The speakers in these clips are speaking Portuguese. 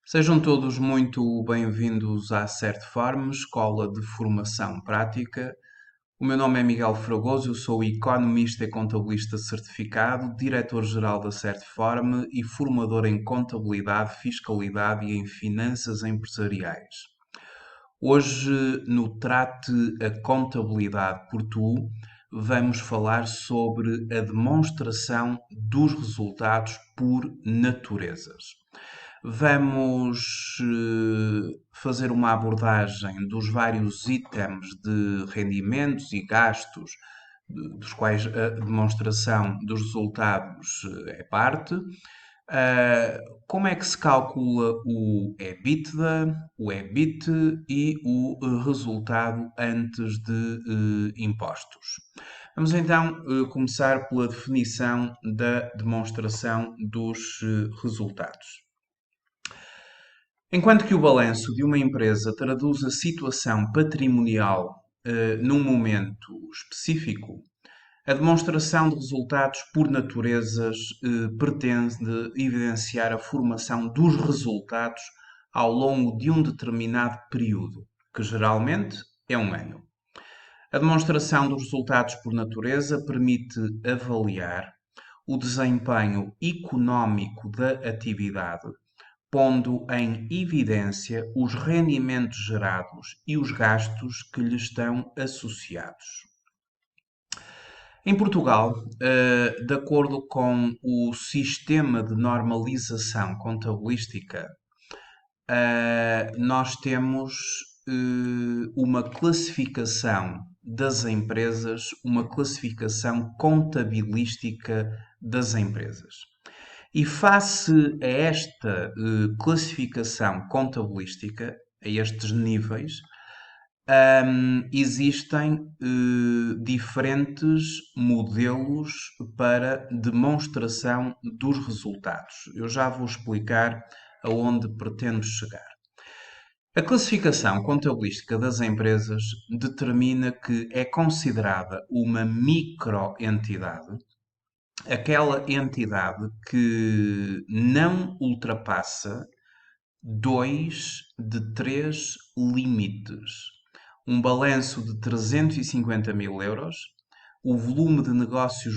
Sejam todos muito bem-vindos à Certform, Escola de Formação Prática. O meu nome é Miguel Fragoso, eu sou economista e contabilista certificado, diretor-geral da Certform e formador em contabilidade, fiscalidade e em finanças empresariais. Hoje, no Trate a Contabilidade por Tu, vamos falar sobre a demonstração dos resultados por naturezas. Vamos fazer uma abordagem dos vários itens de rendimentos e gastos, dos quais a demonstração dos resultados é parte. Como é que se calcula o EBITDA, o EBIT e o resultado antes de impostos? Vamos então começar pela definição da demonstração dos resultados. Enquanto que o balanço de uma empresa traduz a situação patrimonial num momento específico, a demonstração de resultados por naturezas pretende evidenciar a formação dos resultados ao longo de um determinado período, que geralmente é um ano. A demonstração dos resultados por natureza permite avaliar o desempenho económico da atividade, pondo em evidência os rendimentos gerados e os gastos que lhe estão associados. Em Portugal, de acordo com o Sistema de Normalização Contabilística, nós temos uma classificação das empresas, uma classificação contabilística das empresas. E face a esta classificação contabilística, a estes níveis, existem diferentes modelos para demonstração dos resultados. Eu já vou explicar aonde pretendo chegar. A classificação contabilística das empresas determina que é considerada uma microentidade aquela entidade que não ultrapassa dois de três limites. Um balanço de 350 mil euros, o volume de negócios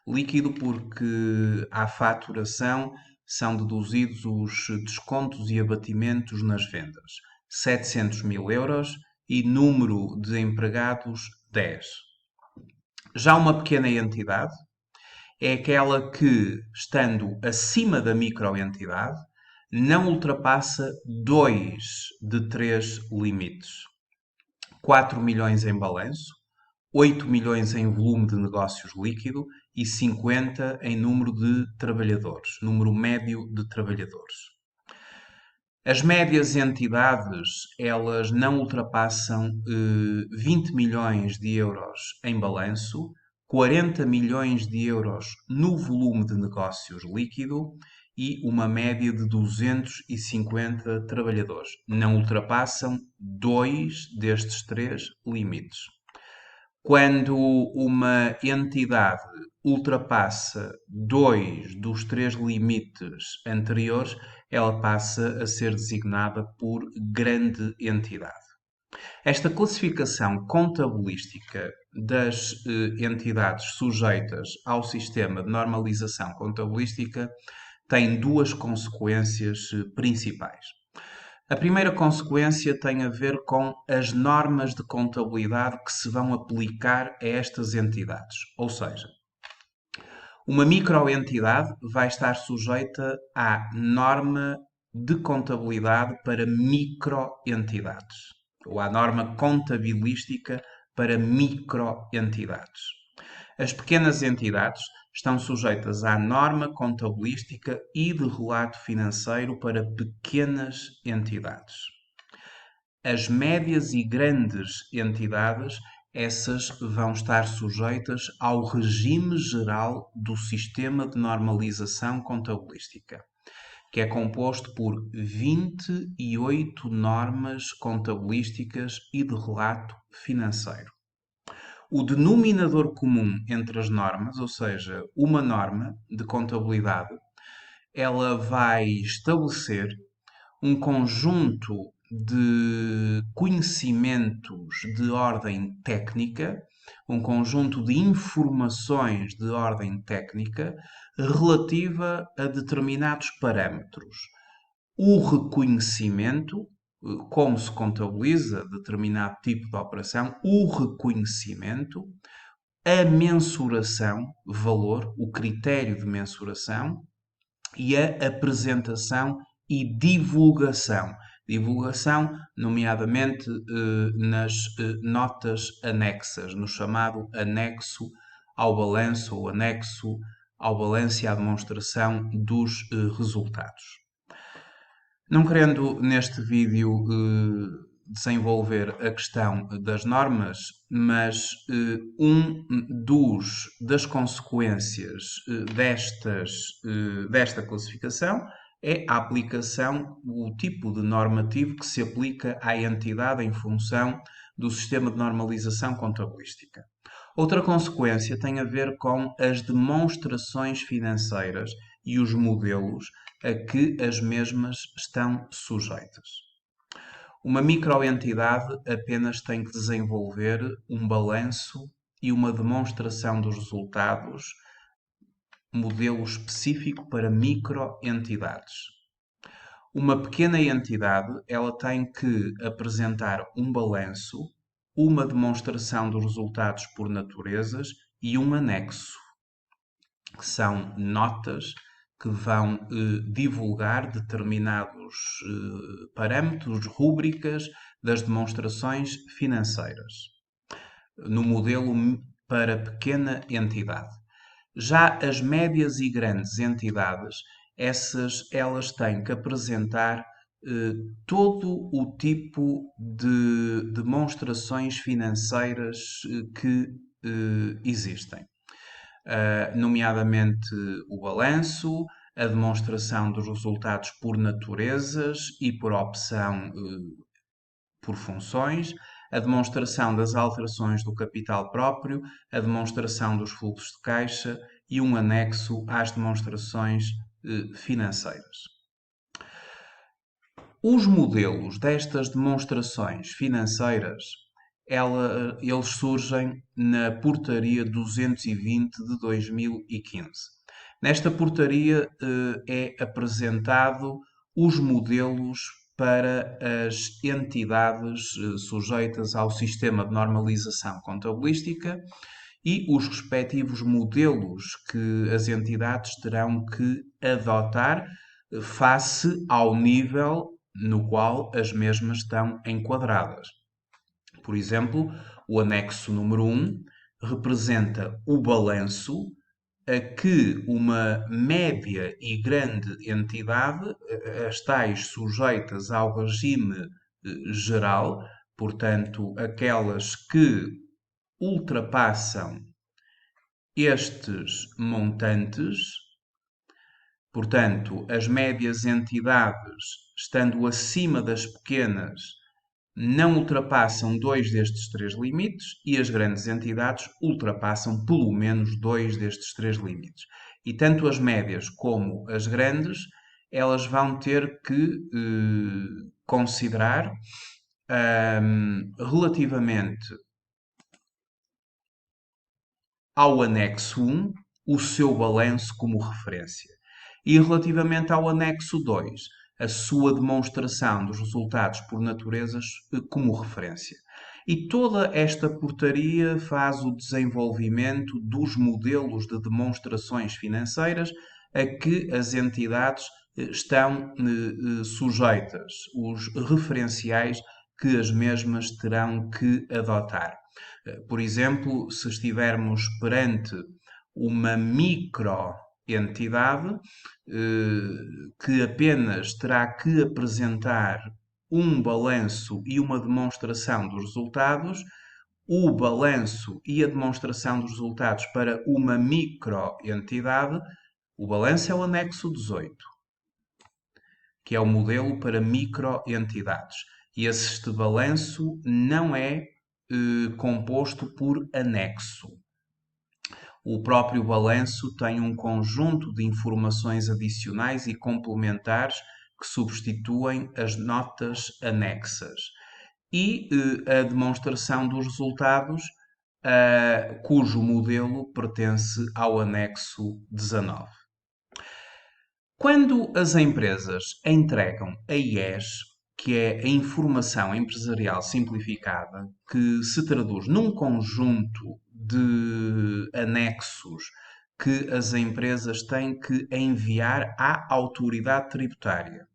líquido porque à faturação são deduzidos os descontos e abatimentos nas vendas, 700 mil euros e número de empregados 10. Já uma pequena entidade é aquela que, estando acima da microentidade, não ultrapassa dois de três limites. 4 milhões em balanço, 8 milhões em volume de negócios líquido e 50 em número de trabalhadores, número médio de trabalhadores. As médias entidades, elas não ultrapassam 20 milhões de euros em balanço, 40 milhões de euros no volume de negócios líquido e uma média de 250 trabalhadores. Não ultrapassam dois destes três limites. Quando uma entidade ultrapassa dois dos três limites anteriores, ela passa a ser designada por grande entidade. Esta classificação contabilística das entidades sujeitas ao sistema de normalização contabilística tem duas consequências principais. A primeira consequência tem a ver com as normas de contabilidade que se vão aplicar a estas entidades. Ou seja, uma microentidade vai estar sujeita à norma de contabilidade para microentidades, ou à norma contabilística para microentidades. As pequenas entidades estão sujeitas à norma contabilística e de relato financeiro para pequenas entidades. As médias e grandes entidades, essas vão estar sujeitas ao regime geral do Sistema de Normalização Contabilística, que é composto por 28 normas contabilísticas e de relato financeiro. O denominador comum entre as normas, ou seja, uma norma de contabilidade, ela vai estabelecer um conjunto de conhecimentos de ordem técnica, um conjunto de informações de ordem técnica relativa a determinados parâmetros. O reconhecimento, como se contabiliza determinado tipo de operação, o reconhecimento, a mensuração, valor, o critério de mensuração e a apresentação e divulgação. Divulgação, nomeadamente nas notas anexas, no chamado anexo ao balanço ou anexo ao balanço e à demonstração dos resultados. Não querendo neste vídeo desenvolver a questão das normas, mas das consequências desta classificação é a aplicação, o tipo de normativo que se aplica à entidade em função do sistema de normalização contabilística. Outra consequência tem a ver com as demonstrações financeiras e os modelos a que as mesmas estão sujeitas. Uma microentidade apenas tem que desenvolver um balanço e uma demonstração dos resultados, modelo específico para microentidades. Uma pequena entidade, ela tem que apresentar um balanço, uma demonstração dos resultados por naturezas e um anexo, que são notas que vão divulgar determinados parâmetros, rúbricas das demonstrações financeiras, no modelo para pequena entidade. Já as médias e grandes entidades, elas têm que apresentar todo o tipo de demonstrações financeiras que existem. Nomeadamente o balanço, a demonstração dos resultados por naturezas e por opção por funções, a demonstração das alterações do capital próprio, a demonstração dos fluxos de caixa e um anexo às demonstrações financeiras. Os modelos destas demonstrações financeiras eles surgem na Portaria 220 de 2015. Nesta portaria é apresentado os modelos para as entidades sujeitas ao sistema de normalização contabilística e os respectivos modelos que as entidades terão que adotar face ao nível no qual as mesmas estão enquadradas. Por exemplo, o anexo número 1 representa o balanço a que uma média e grande entidade, as tais sujeitas ao regime geral, portanto, aquelas que ultrapassam estes montantes, portanto, as médias entidades, estando acima das pequenas, não ultrapassam dois destes três limites e as grandes entidades ultrapassam pelo menos dois destes três limites. E tanto as médias como as grandes, elas vão ter que considerar relativamente ao anexo 1 o seu balanço como referência. E relativamente ao anexo 2, a sua demonstração dos resultados por naturezas como referência. E toda esta portaria faz o desenvolvimento dos modelos de demonstrações financeiras a que as entidades estão sujeitas, os referenciais que as mesmas terão que adotar. Por exemplo, se estivermos perante uma microentidade que apenas terá que apresentar um balanço e uma demonstração dos resultados, o balanço e a demonstração dos resultados para uma microentidade, o balanço é o anexo 18, que é o modelo para microentidades. E este balanço não é composto por anexo. O próprio balanço tem um conjunto de informações adicionais e complementares que substituem as notas anexas. E a demonstração dos resultados, cujo modelo pertence ao anexo 19. Quando as empresas entregam a IES, que é a Informação Empresarial Simplificada, que se traduz num conjunto de anexos que as empresas têm que enviar à autoridade tributária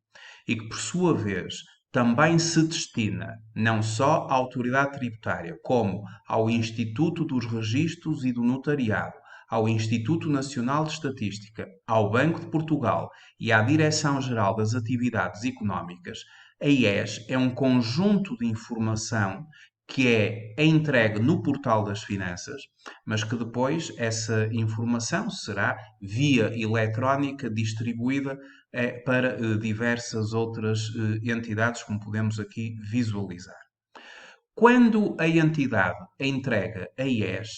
e que, por sua vez, também se destina não só à autoridade tributária, como ao Instituto dos Registros e do Notariado, ao Instituto Nacional de Estatística, ao Banco de Portugal e à Direção-Geral das Atividades Económicas. A IES é um conjunto de informação que é entregue no portal das finanças, mas que depois essa informação será via eletrónica distribuída para diversas outras entidades, como podemos aqui visualizar. Quando a entidade entrega a IES,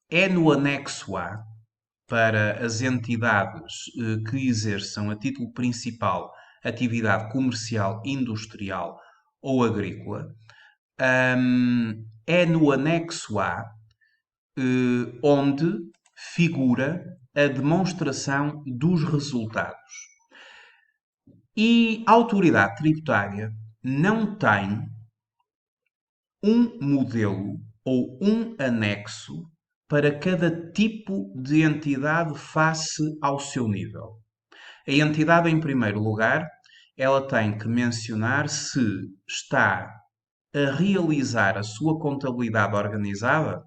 é no anexo A, para as entidades que exerçam a título principal atividade comercial, industrial ou agrícola, é no anexo A onde figura a demonstração dos resultados. E a autoridade tributária não tem um modelo ou um anexo para cada tipo de entidade face ao seu nível. A entidade, em primeiro lugar, ela tem que mencionar se está a realizar a sua contabilidade organizada,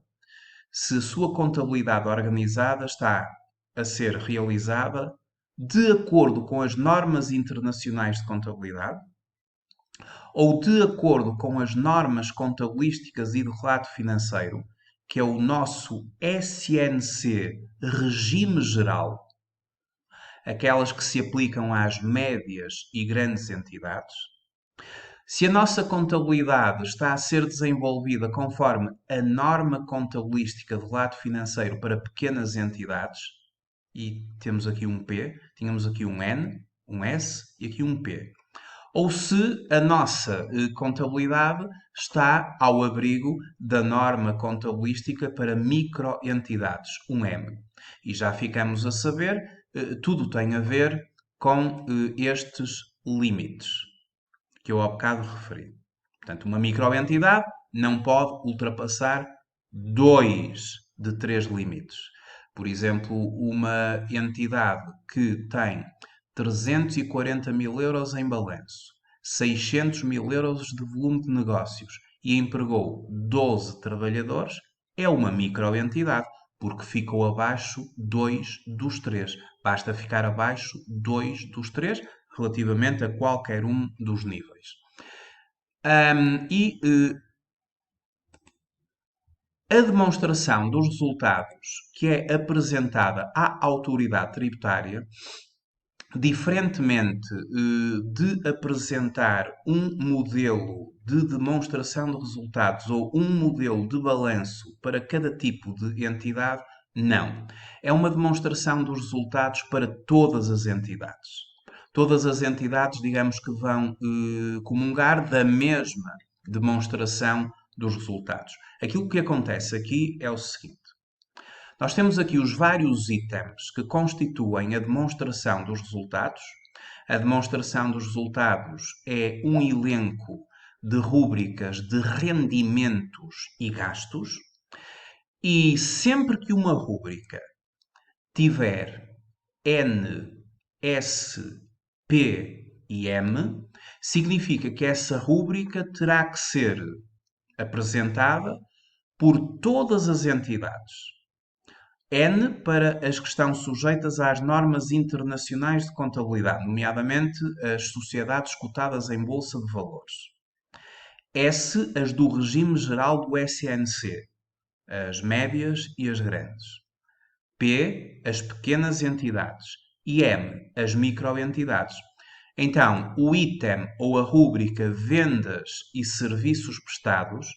se a sua contabilidade organizada está a ser realizada de acordo com as normas internacionais de contabilidade ou de acordo com as normas contabilísticas e de relato financeiro, que é o nosso SNC Regime Geral, aquelas que se aplicam às médias e grandes entidades. Se a nossa contabilidade está a ser desenvolvida conforme a norma contabilística de relato financeiro para pequenas entidades, e temos aqui um P, tínhamos aqui um N, um S e aqui um P. Ou se a nossa contabilidade está ao abrigo da norma contabilística para microentidades, um M. E já ficamos a saber, tudo tem a ver com estes limites que eu há bocado referi. Portanto, uma microentidade não pode ultrapassar 2 de 3 limites. Por exemplo, uma entidade que tem 340 mil euros em balanço, 600 mil euros de volume de negócios e empregou 12 trabalhadores, é uma microentidade, porque ficou abaixo 2 dos 3. Basta ficar abaixo 2 dos 3 relativamente a qualquer um dos níveis. A demonstração dos resultados que é apresentada à autoridade tributária, diferentemente de apresentar um modelo de demonstração de resultados ou um modelo de balanço para cada tipo de entidade, não. É uma demonstração dos resultados para todas as entidades. Todas as entidades, digamos que vão comungar da mesma demonstração dos resultados. Aquilo que acontece aqui é o seguinte. Nós temos aqui os vários itens que constituem a demonstração dos resultados. A demonstração dos resultados é um elenco de rúbricas de rendimentos e gastos. E sempre que uma rúbrica tiver N, S, P e M, significa que essa rúbrica terá que ser apresentada por todas as entidades. N para as que estão sujeitas às normas internacionais de contabilidade, nomeadamente as sociedades cotadas em bolsa de valores. S, as do regime geral do SNC, as médias e as grandes. P, as pequenas entidades. E M, as microentidades. Então, o item ou a rúbrica vendas e serviços prestados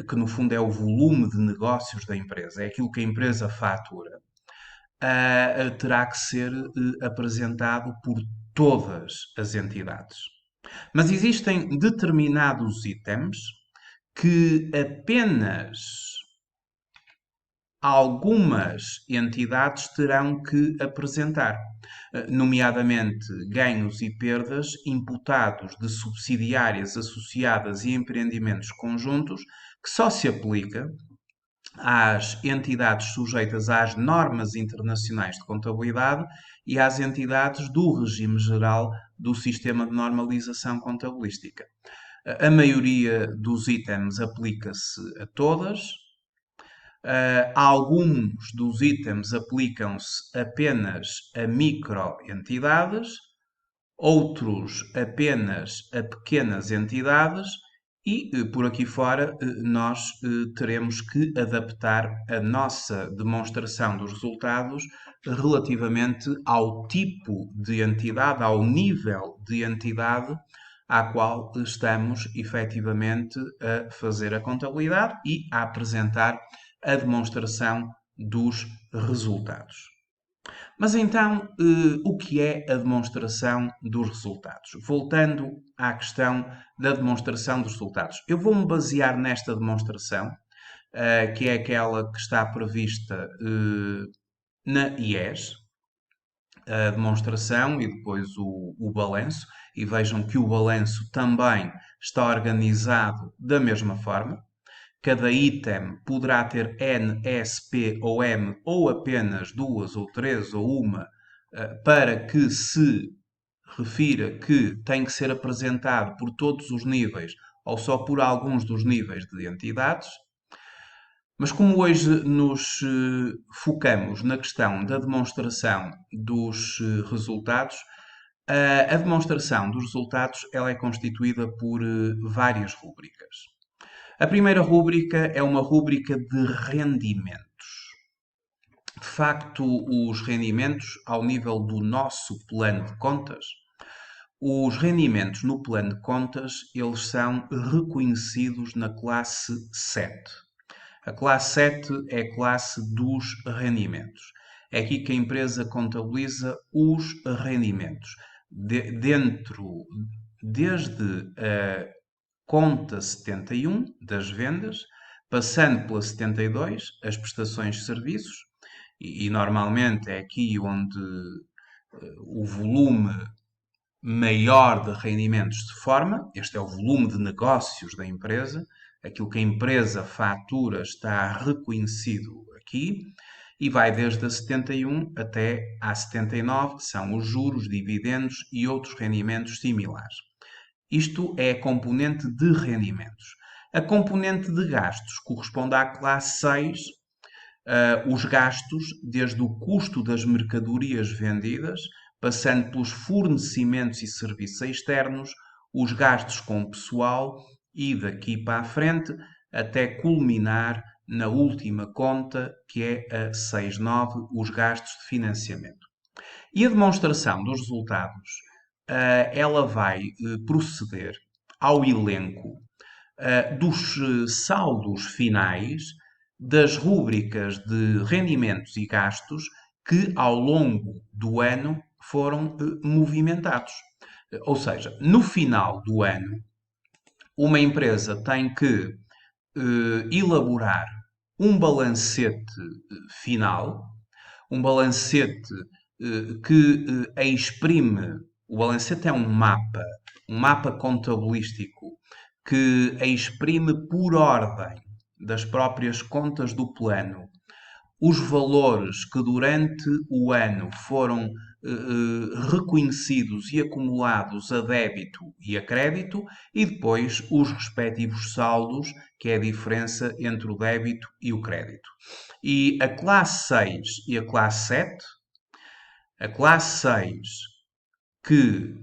que no fundo é o volume de negócios da empresa, é aquilo que a empresa fatura, terá que ser apresentado por todas as entidades. Mas existem determinados itens que apenas algumas entidades terão que apresentar, nomeadamente ganhos e perdas imputados de subsidiárias associadas e empreendimentos conjuntos, que só se aplica às entidades sujeitas às normas internacionais de contabilidade e às entidades do regime geral do sistema de normalização contabilística. A maioria dos itens aplica-se a todas. Alguns dos itens aplicam-se apenas a microentidades, outros apenas a pequenas entidades e por aqui fora nós teremos que adaptar a nossa demonstração dos resultados relativamente ao tipo de entidade, ao nível de entidade à qual estamos efetivamente a fazer a contabilidade e a apresentar a demonstração dos resultados. Mas então, o que é a demonstração dos resultados? Voltando à questão da demonstração dos resultados. Eu vou-me basear nesta demonstração, que é aquela que está prevista na IES, a demonstração e depois o balanço, e vejam que o balanço também está organizado da mesma forma. Cada item poderá ter N, S, P ou M, ou apenas duas, ou três, ou uma, para que se refira que tem que ser apresentado por todos os níveis ou só por alguns dos níveis de entidades. Mas como hoje nos focamos na questão da demonstração dos resultados, a demonstração dos resultados ela é constituída por várias rúbricas. A primeira rúbrica é uma rúbrica de rendimentos. De facto, os rendimentos, ao nível do nosso plano de contas, os rendimentos no plano de contas, eles são reconhecidos na classe 7. A classe 7 é a classe dos rendimentos. É aqui que a empresa contabiliza os rendimentos. Desde a conta 71 das vendas, passando pela 72, as prestações de serviços, e normalmente é aqui onde o volume maior de rendimentos se forma. Este é o volume de negócios da empresa, aquilo que a empresa fatura está reconhecido aqui, e vai desde a 71 até à 79, que são os juros, dividendos e outros rendimentos similares. Isto é a componente de rendimentos. A componente de gastos corresponde à classe 6, os gastos desde o custo das mercadorias vendidas, passando pelos fornecimentos e serviços externos, os gastos com o pessoal e daqui para a frente até culminar na última conta, que é a 6.9, os gastos de financiamento. E a demonstração dos resultados, ela vai proceder ao elenco dos saldos finais das rúbricas de rendimentos e gastos que ao longo do ano foram movimentados. Ou seja, no final do ano, uma empresa tem que elaborar um balancete final, um balancete que exprime. O balancete é um mapa contabilístico que exprime por ordem das próprias contas do plano os valores que durante o ano foram reconhecidos e acumulados a débito e a crédito e depois os respectivos saldos, que é a diferença entre o débito e o crédito. E a classe 6 e a classe 7, a classe 6 que,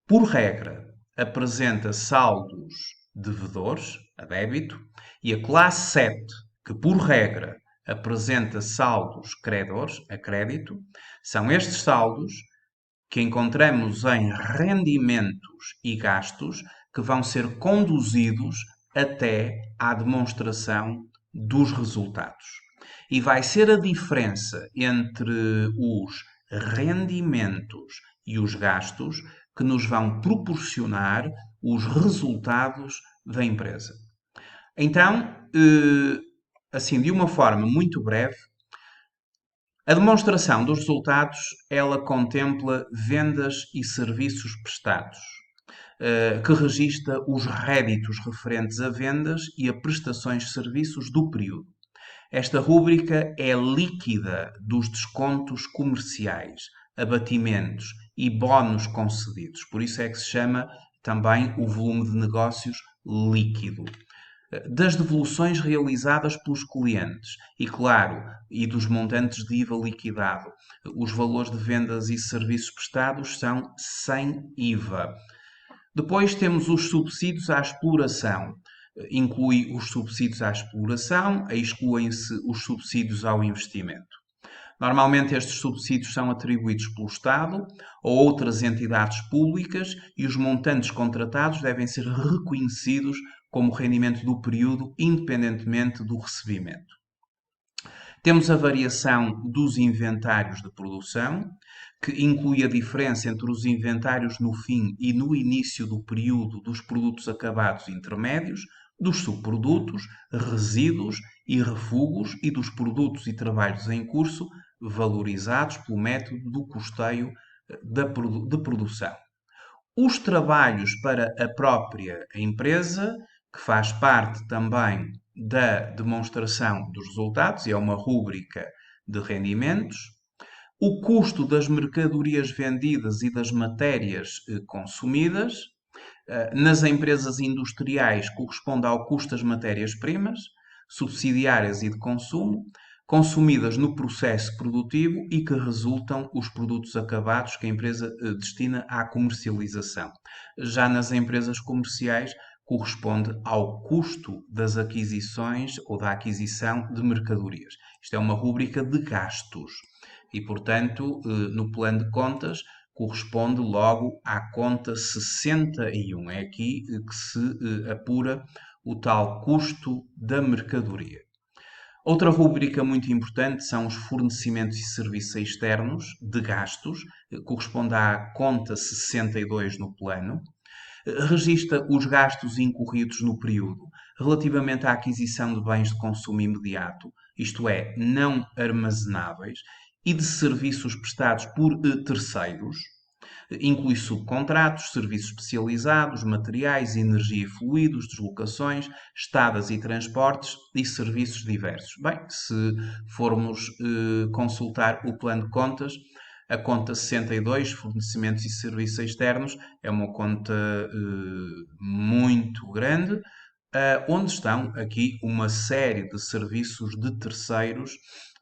por regra, apresenta saldos devedores, a débito, e a classe 7, que por regra apresenta saldos credores, a crédito, são estes saldos que encontramos em rendimentos e gastos que vão ser conduzidos até à demonstração dos resultados. E vai ser a diferença entre os rendimentos e os gastos que nos vão proporcionar os resultados da empresa. Então, assim, de uma forma muito breve, a demonstração dos resultados, ela contempla vendas e serviços prestados, que registra os réditos referentes a vendas e a prestações de serviços do período. Esta rúbrica é líquida dos descontos comerciais, abatimentos e bónus concedidos. Por isso é que se chama também o volume de negócios líquido. Das devoluções realizadas pelos clientes e, claro, e dos montantes de IVA liquidado. Os valores de vendas e serviços prestados são sem IVA. Depois temos os subsídios à exploração. Inclui os subsídios à exploração, excluem-se os subsídios ao investimento. Normalmente estes subsídios são atribuídos pelo Estado ou outras entidades públicas e os montantes contratados devem ser reconhecidos como rendimento do período, independentemente do recebimento. Temos a variação dos inventários de produção, que inclui a diferença entre os inventários no fim e no início do período dos produtos acabados intermédios, dos subprodutos, resíduos e refugos e dos produtos e trabalhos em curso valorizados pelo método do custeio de produção. Os trabalhos para a própria empresa, que faz parte também da demonstração dos resultados, e é uma rúbrica de rendimentos. O custo das mercadorias vendidas e das matérias consumidas. Nas empresas industriais corresponde ao custo das matérias-primas, subsidiárias e de consumo, consumidas no processo produtivo e que resultam os produtos acabados que a empresa destina à comercialização. Já nas empresas comerciais, corresponde ao custo das aquisições ou da aquisição de mercadorias. Isto é uma rúbrica de gastos e, portanto, no plano de contas, corresponde logo à conta 61. É aqui que se apura o tal custo da mercadoria. Outra rúbrica muito importante são os fornecimentos e serviços externos de gastos, corresponde à conta 62 no plano. Registra os gastos incorridos no período relativamente à aquisição de bens de consumo imediato, isto é, não armazenáveis, e de serviços prestados por terceiros. Inclui subcontratos, serviços especializados, materiais, energia e fluidos, deslocações, estadas e transportes e serviços diversos. Bem, se formos consultar o plano de contas, a conta 62, fornecimentos e serviços externos, é uma conta muito grande, onde estão aqui uma série de serviços de terceiros.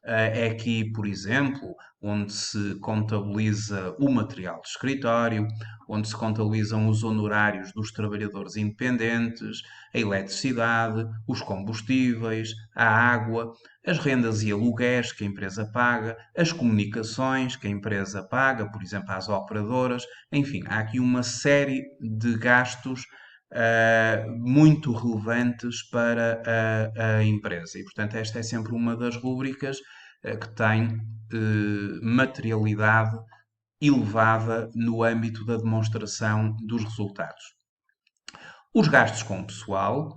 É aqui, por exemplo, onde se contabiliza o material de escritório, onde se contabilizam os honorários dos trabalhadores independentes, a eletricidade, os combustíveis, a água, as rendas e aluguéis que a empresa paga, as comunicações que a empresa paga, por exemplo, às operadoras. Enfim, há aqui uma série de gastos muito relevantes para a empresa. E, portanto, esta é sempre uma das rúbricas que tem materialidade elevada no âmbito da demonstração dos resultados. Os gastos com pessoal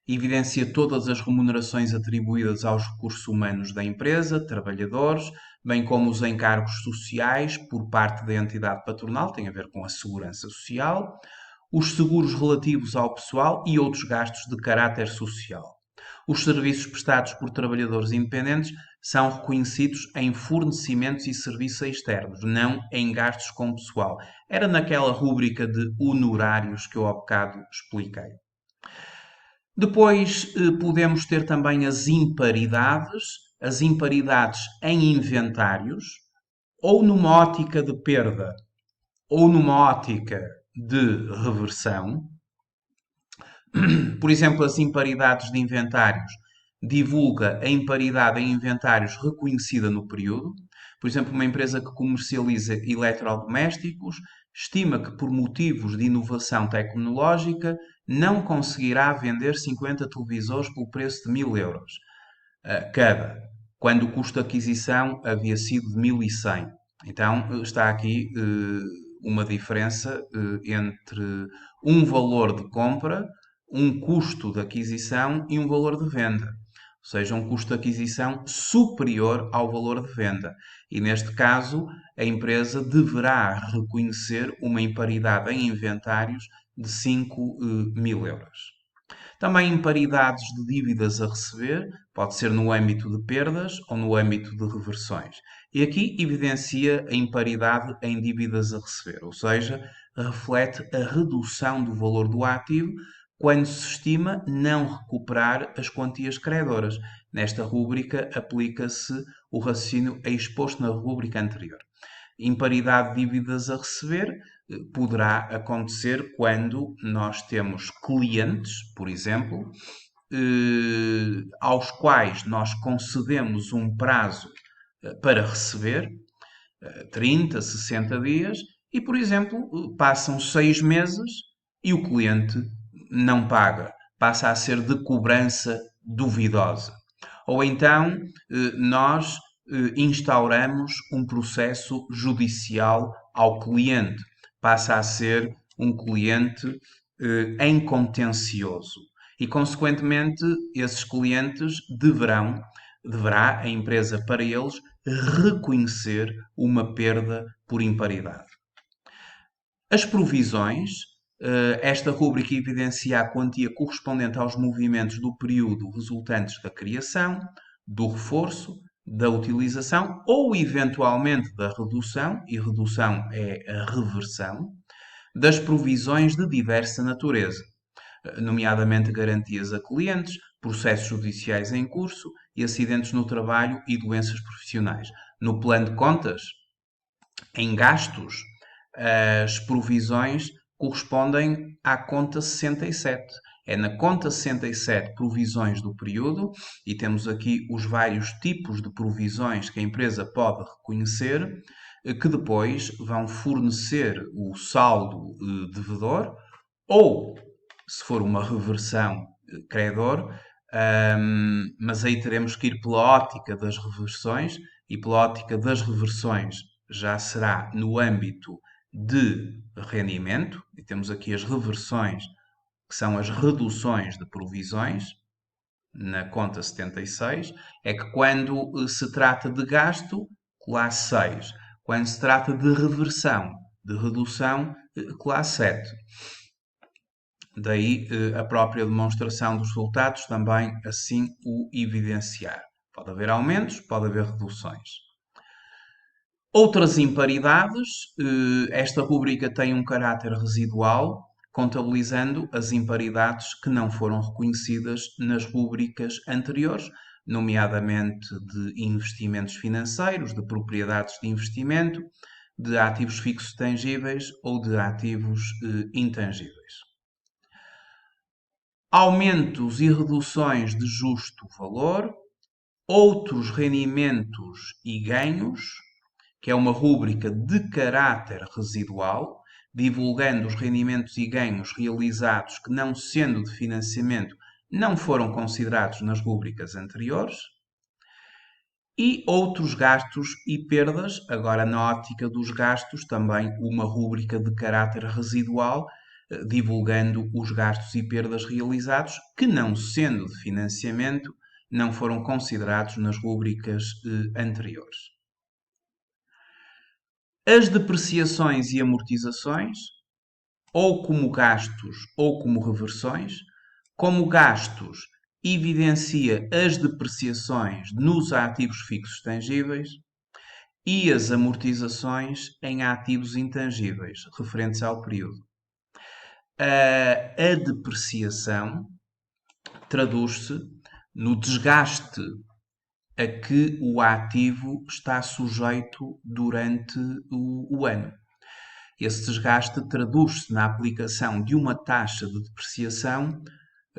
evidencia todas as remunerações atribuídas aos recursos humanos da empresa, trabalhadores, bem como os encargos sociais por parte da entidade patronal, tem a ver com a segurança social, os seguros relativos ao pessoal e outros gastos de caráter social. Os serviços prestados por trabalhadores independentes são reconhecidos em fornecimentos e serviços externos, não em gastos com pessoal. Era naquela rúbrica de honorários que eu há bocado expliquei. Depois podemos ter também as imparidades em inventários, ou numa ótica de perda, ou numa ótica de reversão. Por exemplo, as imparidades de inventários divulga a imparidade em inventários reconhecida no período. Por exemplo, uma empresa que comercializa eletrodomésticos estima que, por motivos de inovação tecnológica, não conseguirá vender 50 televisores pelo preço de 1000 euros cada, quando o custo de aquisição havia sido de 1100. Então, está aqui uma diferença entre um valor de compra, um custo de aquisição e um valor de venda. Ou seja, um custo de aquisição superior ao valor de venda. E neste caso, a empresa deverá reconhecer uma imparidade em inventários de 5.000 euros. Também imparidades de dívidas a receber, pode ser no âmbito de perdas ou no âmbito de reversões. E aqui evidencia a imparidade em dívidas a receber, ou seja, reflete a redução do valor do ativo quando se estima não recuperar as quantias credoras. Nesta rúbrica aplica-se o raciocínio exposto na rúbrica anterior. Imparidade de dívidas a receber poderá acontecer quando nós temos clientes, por exemplo, aos quais nós concedemos um prazo para receber, 30, 60 dias, e, por exemplo, passam 6 meses e o cliente não paga, passa a ser de cobrança duvidosa. Ou então nós instauramos um processo judicial ao cliente, passa a ser um cliente em contencioso. E, consequentemente, esses clientes deverá a empresa para eles reconhecer uma perda por imparidade. As provisões, esta rúbrica evidencia a quantia correspondente aos movimentos do período resultantes da criação, do reforço, da utilização ou eventualmente da redução, e redução é a reversão, das provisões de diversa natureza, nomeadamente garantias a clientes, processos judiciais em curso e acidentes no trabalho e doenças profissionais. No plano de contas, em gastos, as provisões correspondem à conta 67. É na conta 67 provisões do período e temos aqui os vários tipos de provisões que a empresa pode reconhecer, que depois vão fornecer o saldo devedor ou, se for uma reversão credor, mas aí teremos que ir pela ótica das reversões e pela ótica das reversões já será no âmbito de rendimento, e temos aqui as reversões, que são as reduções de provisões, na conta 76, é que quando se trata de gasto, classe 6. Quando se trata de reversão, de redução, classe 7. Daí a própria demonstração dos resultados também assim o evidenciar. Pode haver aumentos, pode haver reduções. Outras imparidades, esta rúbrica tem um caráter residual, contabilizando as imparidades que não foram reconhecidas nas rúbricas anteriores, nomeadamente de investimentos financeiros, de propriedades de investimento, de ativos fixos tangíveis ou de ativos intangíveis. Aumentos e reduções de justo valor, outros rendimentos e ganhos, que é uma rúbrica de caráter residual, divulgando os rendimentos e ganhos realizados que, não sendo de financiamento, não foram considerados nas rúbricas anteriores. E outros gastos e perdas, agora na ótica dos gastos, também uma rúbrica de caráter residual, divulgando os gastos e perdas realizados que, não sendo de financiamento, não foram considerados nas rúbricas anteriores. As depreciações e amortizações, ou como gastos ou como reversões. Como gastos, evidencia as depreciações nos ativos fixos tangíveis e as amortizações em ativos intangíveis, referentes ao período. A depreciação traduz-se no desgaste a que o ativo está sujeito durante o ano. Esse desgaste traduz-se na aplicação de uma taxa de depreciação,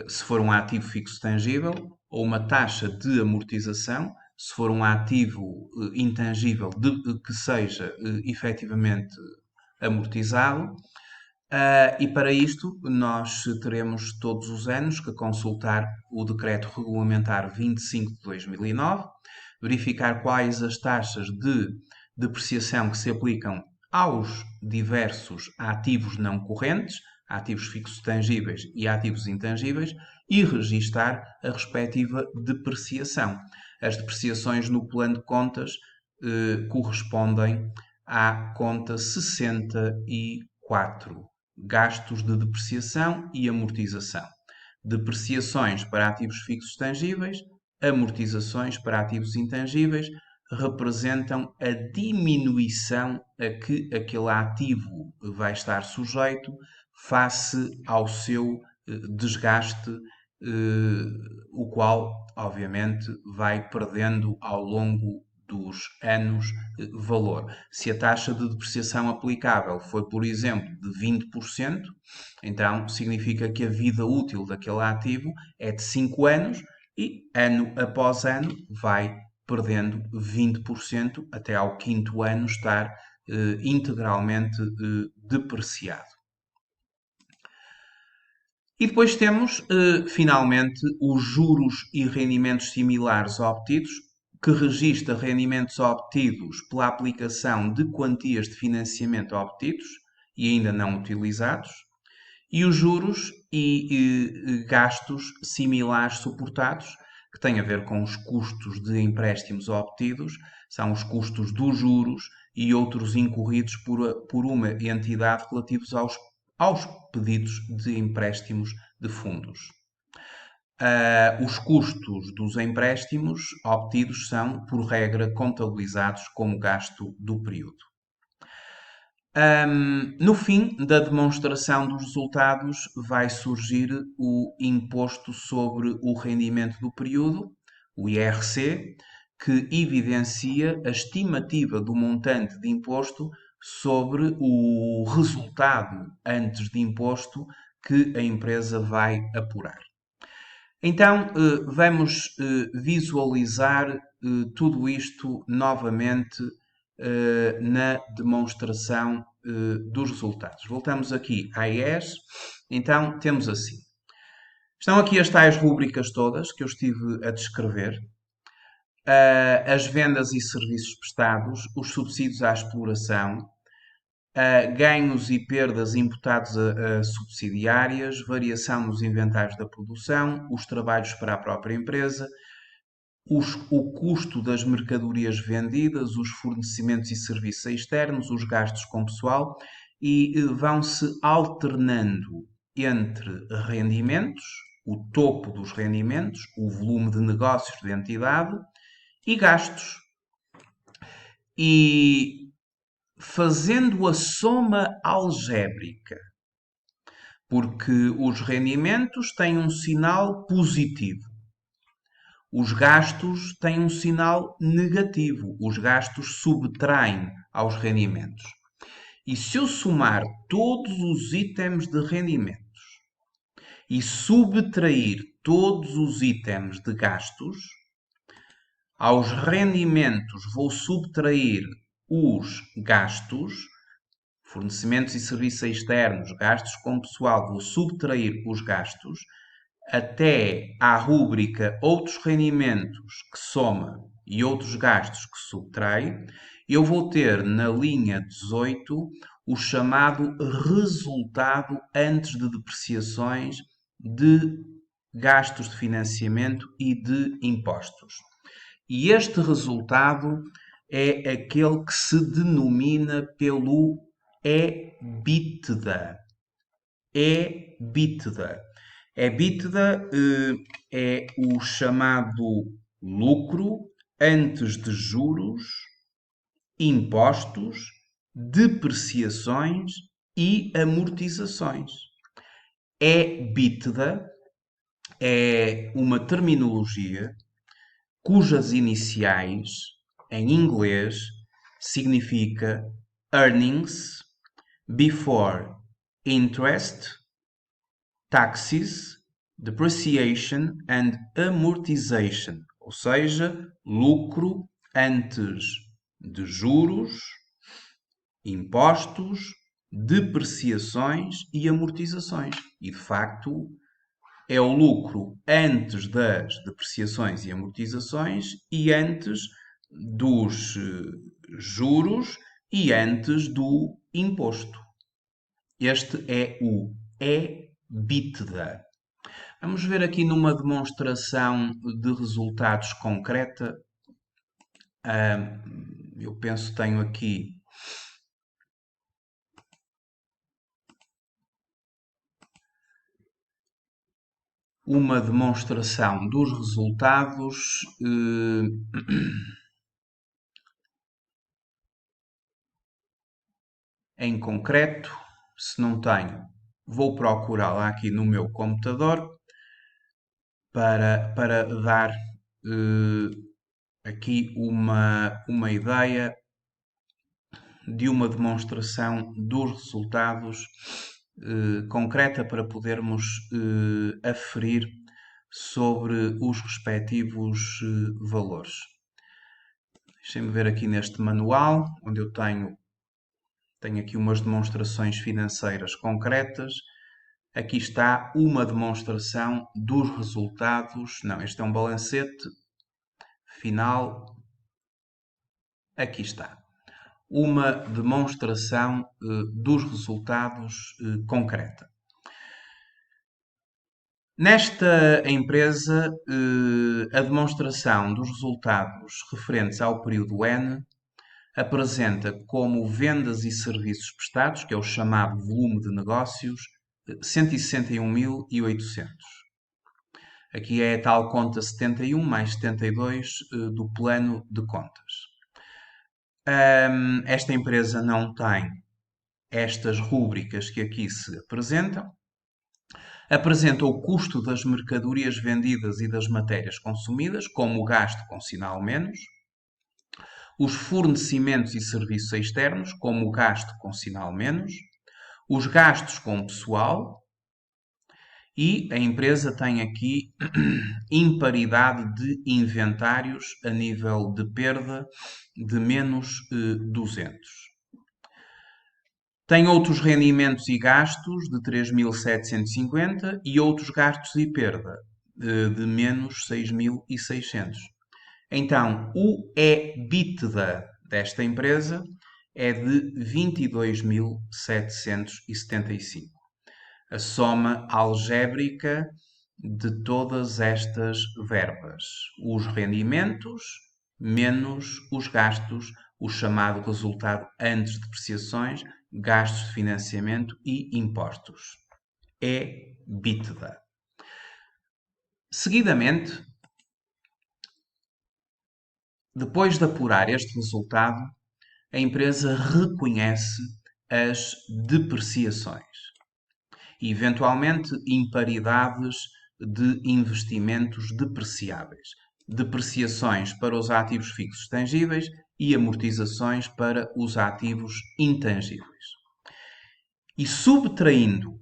se for um ativo fixo tangível, ou uma taxa de amortização, se for um ativo intangível que seja efetivamente amortizado. E para isto, nós teremos todos os anos que consultar o Decreto Regulamentar 25 de 2009, verificar quais as taxas de depreciação que se aplicam aos diversos ativos não correntes, ativos fixos tangíveis e ativos intangíveis, e registar a respectiva depreciação. As depreciações no plano de contas correspondem à conta 64, gastos de depreciação e amortização. Depreciações para ativos fixos tangíveis, amortizações para ativos intangíveis, representam a diminuição a que aquele ativo vai estar sujeito face ao seu desgaste, o qual, obviamente, vai perdendo ao longo dos anos valor. Se a taxa de depreciação aplicável foi, por exemplo, de 20%, então significa que a vida útil daquele ativo é de 5 anos e, ano após ano, vai perdendo 20% até ao quinto ano estar integralmente depreciado. E depois temos, finalmente, os juros e rendimentos similares obtidos, que registra rendimentos obtidos pela aplicação de quantias de financiamento obtidos e ainda não utilizados, e os juros e gastos similares suportados, que têm a ver com os custos de empréstimos obtidos, são os custos dos juros e outros incorridos por uma entidade relativos aos pedidos de empréstimos de fundos. Os custos dos empréstimos obtidos são, por regra, contabilizados como gasto do período. No fim da demonstração dos resultados, vai surgir o Imposto sobre o Rendimento do Período, o IRC, que evidencia a estimativa do montante de imposto sobre o resultado antes de imposto que a empresa vai apurar. Então, vamos visualizar tudo isto novamente na demonstração dos resultados. Voltamos aqui à IES. Então, temos assim. Estão aqui as tais rúbricas todas que eu estive a descrever. As vendas e serviços prestados, os subsídios à exploração, ganhos e perdas imputados a subsidiárias, variação nos inventários da produção, os trabalhos para a própria empresa, o custo das mercadorias vendidas, os fornecimentos e serviços externos, os gastos com pessoal, e vão-se alternando entre rendimentos, o topo dos rendimentos, o volume de negócios da entidade, e gastos. E fazendo a soma algébrica, porque os rendimentos têm um sinal positivo, os gastos têm um sinal negativo, os gastos subtraem aos rendimentos. E se eu somar todos os itens de rendimentos e subtrair todos os itens de gastos, aos rendimentos vou subtrair os gastos, fornecimentos e serviços externos, gastos com pessoal, vou subtrair os gastos, até à rúbrica outros rendimentos que soma e outros gastos que subtrai, eu vou ter na linha 18 o chamado resultado antes de depreciações de gastos de financiamento e de impostos. E este resultado é aquele que se denomina pelo EBITDA. EBITDA. EBITDA é o chamado lucro antes de juros, impostos, depreciações e amortizações. EBITDA é uma terminologia cujas iniciais, em inglês, significa earnings before interest, taxes, depreciation and amortization, ou seja, lucro antes de juros, impostos, depreciações e amortizações. E, de facto, é o lucro antes das depreciações e amortizações e antes dos juros e antes do imposto. Este é o EBITDA. Vamos ver aqui numa demonstração de resultados concreta. Eu penso que tenho aqui uma demonstração dos resultados em concreto. Se não tenho, vou procurá-la aqui no meu computador para dar aqui uma ideia de uma demonstração dos resultados concreta para podermos aferir sobre os respectivos valores. Deixem-me ver aqui neste manual, onde eu tenho aqui umas demonstrações financeiras concretas. Aqui está uma demonstração dos resultados. Não, este é um balancete final. Aqui está. Uma demonstração dos resultados concreta. Nesta empresa, a demonstração dos resultados referentes ao período N apresenta como vendas e serviços prestados, que é o chamado volume de negócios, 161.800. Aqui é a tal conta 71 mais 72 do plano de contas. Esta empresa não tem estas rúbricas que aqui se apresentam. Apresenta o custo das mercadorias vendidas e das matérias consumidas, como o gasto com sinal menos, os fornecimentos e serviços externos, como o gasto com sinal menos, os gastos com pessoal, e a empresa tem aqui imparidade de inventários a nível de perda de menos 200. Tem outros rendimentos e gastos de 3.750 e outros gastos e perda de menos 6.600. Então, o EBITDA desta empresa é de 22.775. A soma algébrica de todas estas verbas. Os rendimentos menos os gastos, o chamado resultado antes de depreciações, gastos de financiamento e impostos. EBITDA. Seguidamente, depois de apurar este resultado, a empresa reconhece as depreciações e, eventualmente, imparidades de investimentos depreciáveis. Depreciações para os ativos fixos tangíveis e amortizações para os ativos intangíveis. E subtraindo,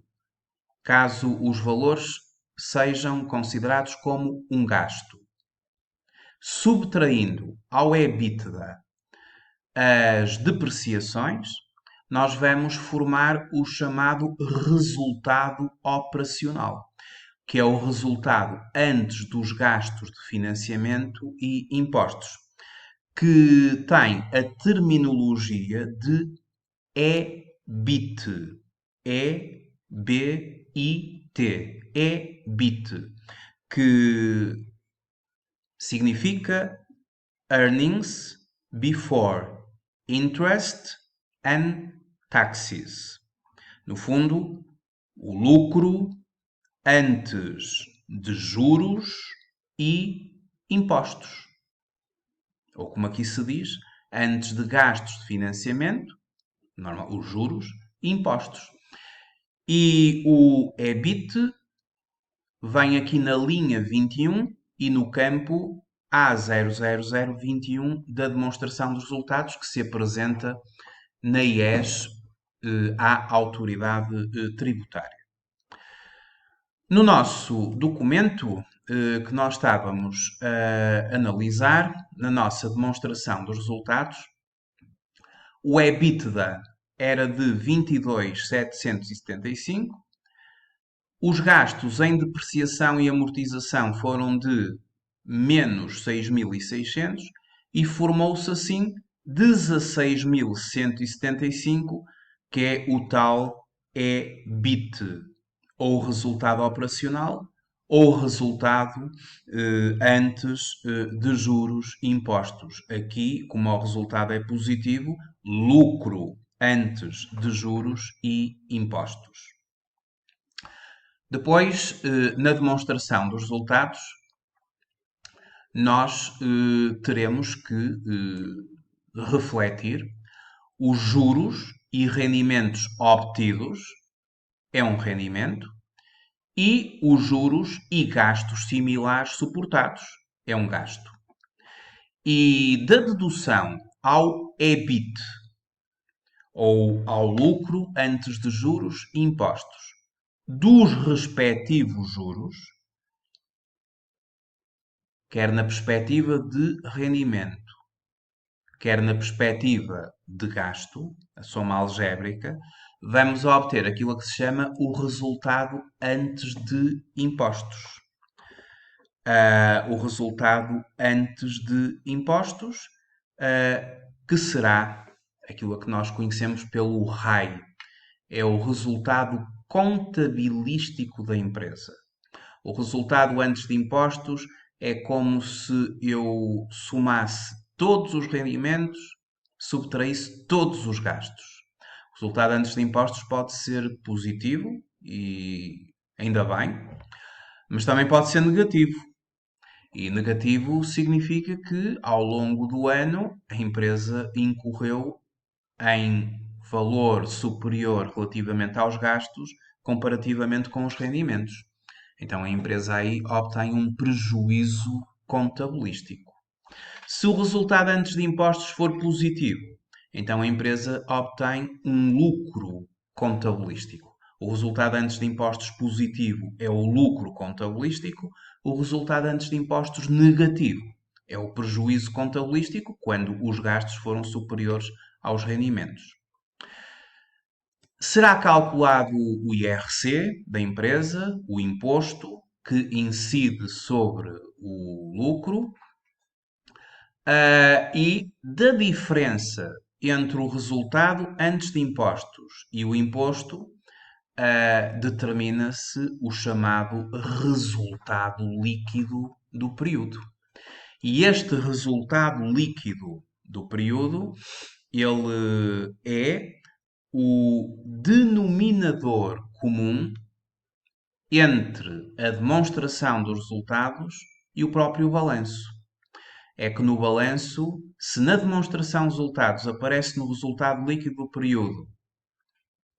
caso os valores sejam considerados como um gasto, subtraindo ao EBITDA as depreciações, nós vamos formar o chamado resultado operacional, que é o resultado antes dos gastos de financiamento e impostos, que tem a terminologia de EBIT. E-B-I-T. EBIT, que significa Earnings Before Interest and Taxes. No fundo, o lucro antes de juros e impostos. Ou como aqui se diz, antes de gastos de financiamento, normal, os juros e impostos. E o EBIT vem aqui na linha 21 e no campo A00021 da demonstração dos resultados que se apresenta na IES à autoridade tributária. No nosso documento, que nós estávamos a analisar na nossa demonstração dos resultados, o EBITDA era de 22.775, os gastos em depreciação e amortização foram de menos 6.600 e formou-se assim 16.175, que é o tal EBIT, ou resultado operacional, ou resultado antes de juros e impostos. Aqui, como o resultado é positivo, lucro antes de juros e impostos. Depois, na demonstração dos resultados, nós teremos que refletir os juros e rendimentos obtidos, é um rendimento, e os juros e gastos similares suportados, é um gasto. E da dedução ao EBIT, ou ao lucro antes de juros e impostos, dos respectivos juros, quer na perspectiva de rendimento, quer na perspectiva de gasto, a soma algébrica, vamos obter aquilo que se chama o resultado antes de impostos. O resultado antes de impostos, que será aquilo que nós conhecemos pelo RAI, é o resultado contabilístico da empresa. O resultado antes de impostos é como se eu somasse todos os rendimentos, subtraísse todos os gastos. O resultado antes de impostos pode ser positivo, e ainda bem, mas também pode ser negativo. E negativo significa que, ao longo do ano, a empresa incorreu em valor superior relativamente aos gastos, comparativamente com os rendimentos. Então a empresa aí obtém um prejuízo contabilístico. Se o resultado antes de impostos for positivo, então a empresa obtém um lucro contabilístico. O resultado antes de impostos positivo é o lucro contabilístico, o resultado antes de impostos negativo é o prejuízo contabilístico quando os gastos foram superiores aos rendimentos. Será calculado o IRC da empresa, o imposto que incide sobre o lucro, e da diferença entre o resultado antes de impostos e o imposto, determina-se o chamado resultado líquido do período. E este resultado líquido do período, ele é o denominador comum entre a demonstração dos resultados e o próprio balanço. É que no balanço, se na demonstração dos resultados aparece no resultado líquido do período,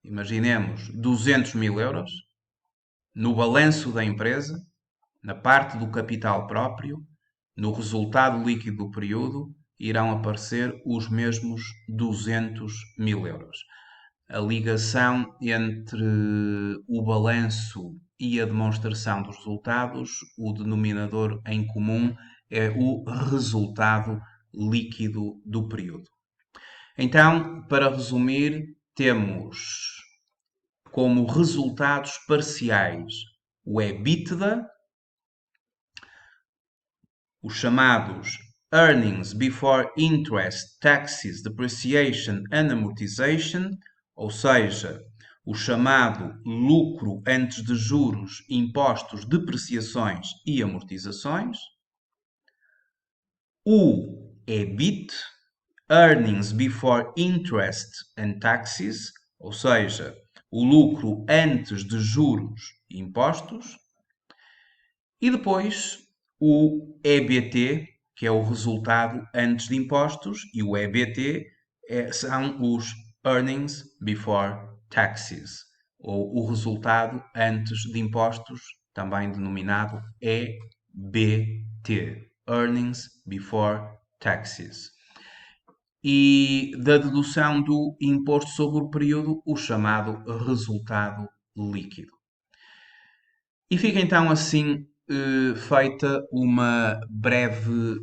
imaginemos 200.000 euros, no balanço da empresa, na parte do capital próprio, no resultado líquido do período, irão aparecer os mesmos 200.000 euros. A ligação entre o balanço e a demonstração dos resultados, o denominador em comum é o resultado líquido do período. Então, para resumir, temos como resultados parciais o EBITDA, os chamados Earnings Before Interest, Taxes, Depreciation and Amortization, ou seja, o chamado lucro antes de juros, impostos, depreciações e amortizações. O EBIT, Earnings Before Interest and Taxes, ou seja, o lucro antes de juros e impostos. E depois o EBT, que é o resultado antes de impostos, e o EBT são os Earnings Before Taxes, ou o resultado antes de impostos, também denominado EBT, Earnings Before Taxes. E da dedução do imposto sobre o período, o chamado resultado líquido. E fica então assim feita uma breve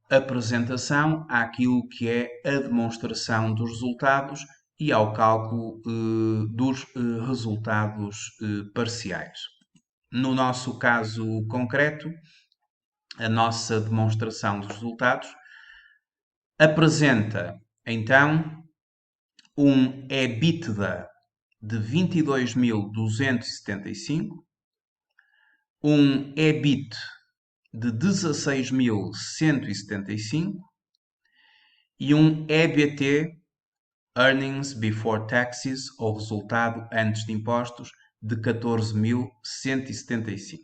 apresentação àquilo que é a demonstração dos resultados e ao cálculo dos resultados parciais. No nosso caso concreto, a nossa demonstração dos resultados apresenta então um EBITDA de 22.275, um EBIT de 16.175 e um EBT, Earnings Before Taxes, ou resultado antes de impostos, de 14.175.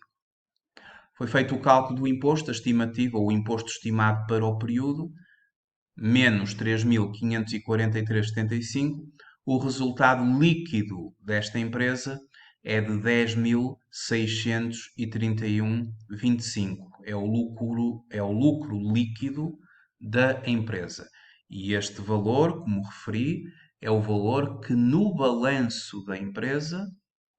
Foi feito o cálculo do imposto, a estimativa, ou o imposto estimado para o período, menos 3.543,75. O resultado líquido desta empresa é de 10.631,25. É o lucro líquido da empresa. E este valor, como referi, é o valor que no balanço da empresa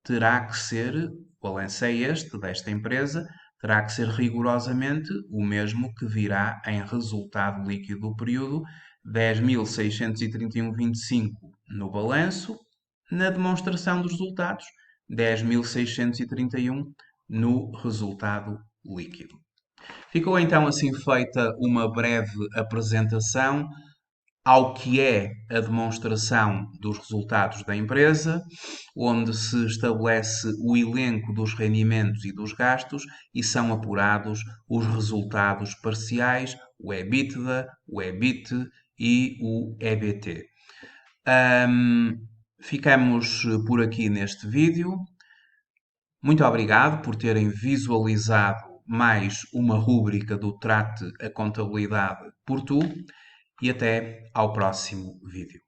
terá que ser, o balanço é este, desta empresa, terá que ser rigorosamente o mesmo que virá em resultado líquido do período, 10.631,25 no balanço, na demonstração dos resultados, 10.631 no resultado líquido. Ficou então assim feita uma breve apresentação ao que é a demonstração dos resultados da empresa, onde se estabelece o elenco dos rendimentos e dos gastos e são apurados os resultados parciais, o EBITDA, o EBIT e o EBT. Ficamos por aqui neste vídeo. Muito obrigado por terem visualizado mais uma rúbrica do Trate a Contabilidade por Tu e até ao próximo vídeo.